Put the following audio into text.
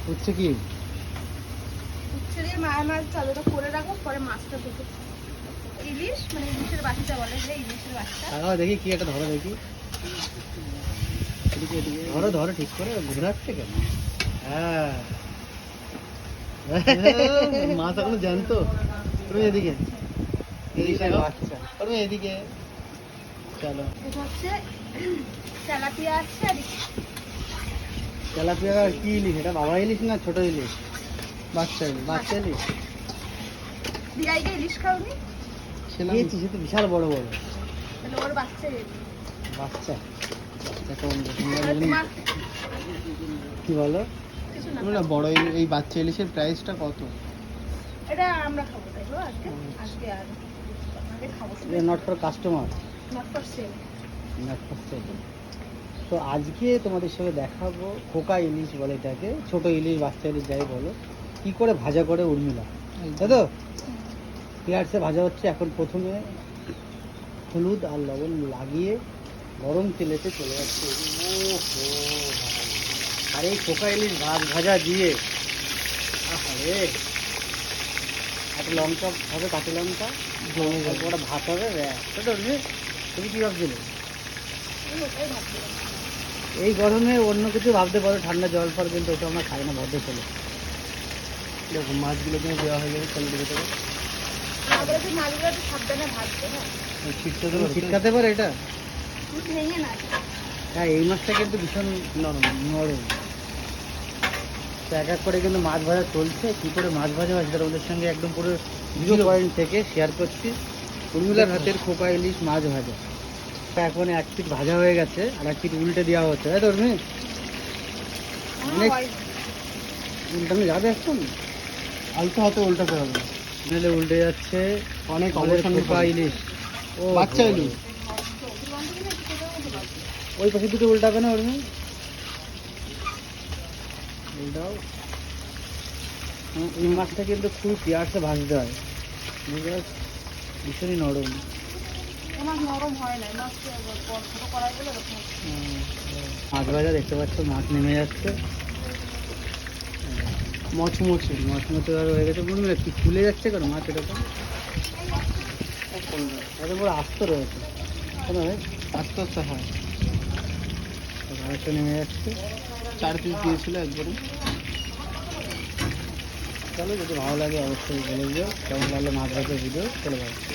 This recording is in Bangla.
হচ্ছে কি উচ্ছে দিয়ে মাছ চালুটা করে রাখো, পরে মাছটা দেবো। ইলিশ মানে ইলিশের বাচ্চা বলে, যে ইলিশের বাচ্চা। তারাও দেখি কি একটা ধরো দেখি, ধরো ধরো ঠিক করে, ঘুরাচ্ছে কেন? হ্যাঁ মাছ এখনো জ্যান্ত। তুমি এদিকে, ইলিশের বাচ্চা, তুমি এদিকে চলো। এটা হচ্ছে তেলাপিয়া আছে আর তেলাপিয়া কি ইলিশ? এটা বাবা ইলিশ না ছোট ইলিশ? বাচ্চা ইলিশ, বাচ্চা ইলিশ। দিয়াইকে ইলিশ খাওনি? খেয়েছি, সে তো বিশাল বড় বড়। তাহলে ওর বাচ্চা বাচ্চা তোমার কি বলো? কিছু তুমি না, না বড় এই বাচ্চা ইলিশের প্রাইসটা কত? এটা আমরা খাবো, তাই তো আজকে আজকে আর আমাদের খাবো, not for customer, not for sale. Not for sale. তো আজকে তোমাদের সঙ্গে দেখাবো খোকা ইলিশ বলে এটাকে, ছোট ইলিশ, বাচ্চা ইলিশ যাই বলো, কি করে ভাজা করে উর্মিলা, তাই তো? পেঁয়াজে ভাজা হচ্ছে এখন। প্রথমে হলুদ আর লবণ লাগিয়ে গরম তেলেতে চলে যাচ্ছে। আর এই খোকা ইলিশ ভাজা দিয়ে আরে একটা লঙ্কা হবে, কাঁচা লঙ্কা, ওটা ভাত হবে। তুমি কি ভাবছিলে? এই গরমে অন্য কিছু ভাবতে পারো, ঠান্ডা জল ফল, কিন্তু ওটা আমরা খাই না, ভদ্র ছেলে। দেখো মাছগুলো কিন্তু দেওয়া হয়ে যাবে তেলের ভিতরে। আমাদের তো মাছগুলো একটু সাবধানে ভাজতে হয়, ছিটকাতে পারে এটা। ভেঙে না। হ্যাঁ, এই মাছটা কিন্তু ভীষণ নরম নরম। তো এক এক করে কিন্তু মাছ ভাজা চলছে। কী করে মাছ ভাজা হয় সেটা ওদের সঙ্গে একদম পুরো 0 পয়েন্ট থেকে শেয়ার করছি। উর্মিলার হাতের খোকা ইলিশ মাছ ভাজা। তা এখন এক পিঠ ভাজা হয়ে গেছে, আর এক পিঠ উল্টে দেওয়া হচ্ছে, তাই তো উর্মি? উল্টানো যাবে এখন? আলতো হাতে উল্টাতে হবে, নাহলে উল্টে যাচ্ছে। অনেক খোকা ইলিশ, ও বাচ্চা ইলিশ। ওই পাশে দুটো উল্টাবে না উর্মি? উল্টাও। এই মাছটা কিন্তু খুব পেঁয়াজে ভাজতে হয়, বুঝতে পারছি, ভীষণই নরম। মাছ নরম হয় না, মাছ ছোট করাই বলে এরকম। মাছ ভাজা দেখতে পাচ্ছ, মাছ নেমে যাচ্ছে, মচমচে মচমচে হয়ে গেছে। বুঝলি কি ফুলে যাচ্ছে কেন মাছ? এরকম এত বড় আস্ত রয়েছে কেন ভাই? আস্তে আস্তে হয়, মাছটা নেমে যাচ্ছে। 4 পিস দিয়েছিল একবারে। চলো, যদি ভালো লাগে অবশ্যই বলে দিও। কেমন লাগলো মাছ ভাজার ভিডিও, চলে যাচ্ছে।